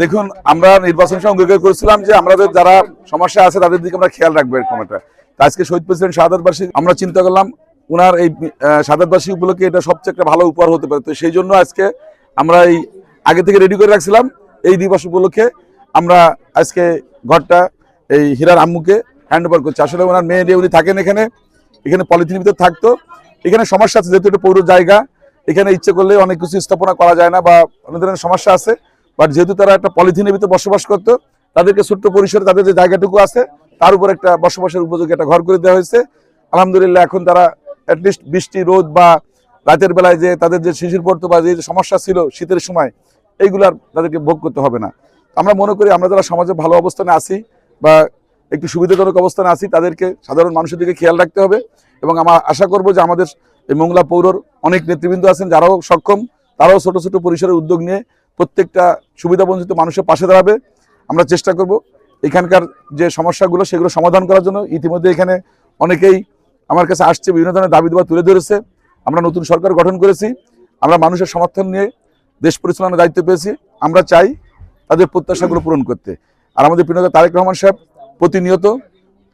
দেখুন, আমরা নির্বাচন সময় অঙ্গীকার করেছিলাম যে আমাদের যারা সমস্যা আছে তাদের দিকে আমরা খেয়াল রাখবো এরকম একটা। আজকে শহীদ প্রেসিডেন্ট শাহাদাত বার্ষিকী আমরা চিন্তা করলাম ওনার এই শাহাদাত বার্ষিকী উপলক্ষে এটা সবচেয়ে একটা ভালো উপহার হতে পারে। তো সেই জন্য আজকে আমরা এই আগে থেকে রেডি করে রাখছিলাম। এই দিবস উপলক্ষে আমরা আজকে ঘরটা এই হীরার আম্মুকে হ্যান্ড ওভার করছি। আসলে ওনার মেয়ে নিয়ে উনি থাকেন এখানে পলিথিনের ভিতরে থাকতো। এখানে সমস্যা আছে, যেহেতু এটা পৌর জায়গা, এখানে ইচ্ছে করলে অনেক কিছু স্থাপনা করা যায় না বা অনেক ধরনের সমস্যা আছে। বাট যেহেতু তারা একটা পলিথিনের ভিতরে বসবাস করতো, তাদেরকে ছোট্ট পরিসরে তাদের যে জায়গাটুকু আছে তার উপর একটা বসবাসের উপযোগী একটা ঘর করে দেওয়া হয়েছে। আলহামদুলিল্লাহ, এখন তারা অ্যাটলিস্ট বৃষ্টি রোদ বা রাতের বেলায় যে তাদের যে শিশির পড়তো বা যে সমস্যা ছিল শীতের সময়, এইগুলার তাদেরকে ভোগ করতে হবে না। আমরা মনে করি আমরা যারা সমাজে ভালো অবস্থানে আছি বা একটু সুবিধাজনক অবস্থানে আছি, তাদেরকে সাধারণ মানুষের দিকে খেয়াল রাখতে হবে। এবং আমরা আশা করব যে আমাদের এই মোংলা পৌরর অনেক নেতৃবৃন্দ আছেন যারাও সক্ষম, তারাও ছোট ছোট পরিসরে উদ্যোগ নিয়ে প্রত্যেকটা সুবিধাবঞ্চিত মানুষের পাশে দাঁড়াবে। আমরা চেষ্টা করব এখানকার যে সমস্যাগুলো সেগুলো সমাধান করার জন্য। ইতিমধ্যে এখানে অনেকেই আমার কাছে আসছে, বিভিন্ন ধরনের দাবি দাবা তুলে ধরেছে। আমরা নতুন সরকার গঠন করেছি, আমরা মানুষের সমর্থন নিয়ে দেশ পরিচালনার দায়িত্ব পেয়েছি। আমরা চাই তাদের প্রত্যাশাগুলো পূরণ করতে। আর আমাদের প্রিয় নেতা তারেক রহমান সাহেব প্রতিনিয়ত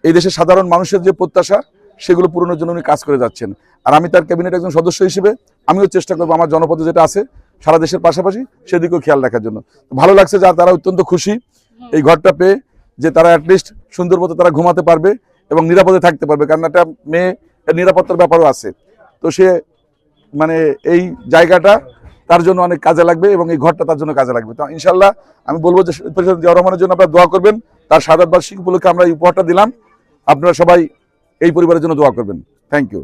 এই দেশের সাধারণ মানুষের যে প্রত্যাশা সেগুলো পূরণের জন্য উনি কাজ করে যাচ্ছেন। আর আমি তার ক্যাবিনেট একজন সদস্য হিসেবে আমিও চেষ্টা করবো আমার জনপদে যেটা আছে সারা দেশের পাশাপাশি সেদিকেও খেয়াল রাখার জন্য। ভালো লাগছে যে তারা অত্যন্ত খুশি এই ঘরটা পেয়ে, যে তারা অ্যাটলিস্ট সুন্দর মতো তারা ঘুমাতে পারবে এবং নিরাপদে থাকতে পারবে। কারণ একটা মেয়ে নিরাপত্তার ব্যাপারও আছে। তো সে মানে এই জায়গাটা তার জন্য অনেক কাজে লাগবে এবং এই ঘরটা তার জন্য কাজে লাগবে। তো ইনশাল্লাহ আমি বলবো যে প্রেসিডেন্ট জিয়াউর রহমানের জন্য আপনারা দোয়া করবেন। তার শাহাদাত বার্ষিকী উপলক্ষে আমরা এই উপহারটা দিলাম, আপনারা সবাই এই পরিবারের জন্য দোয়া করবেন। Thank you.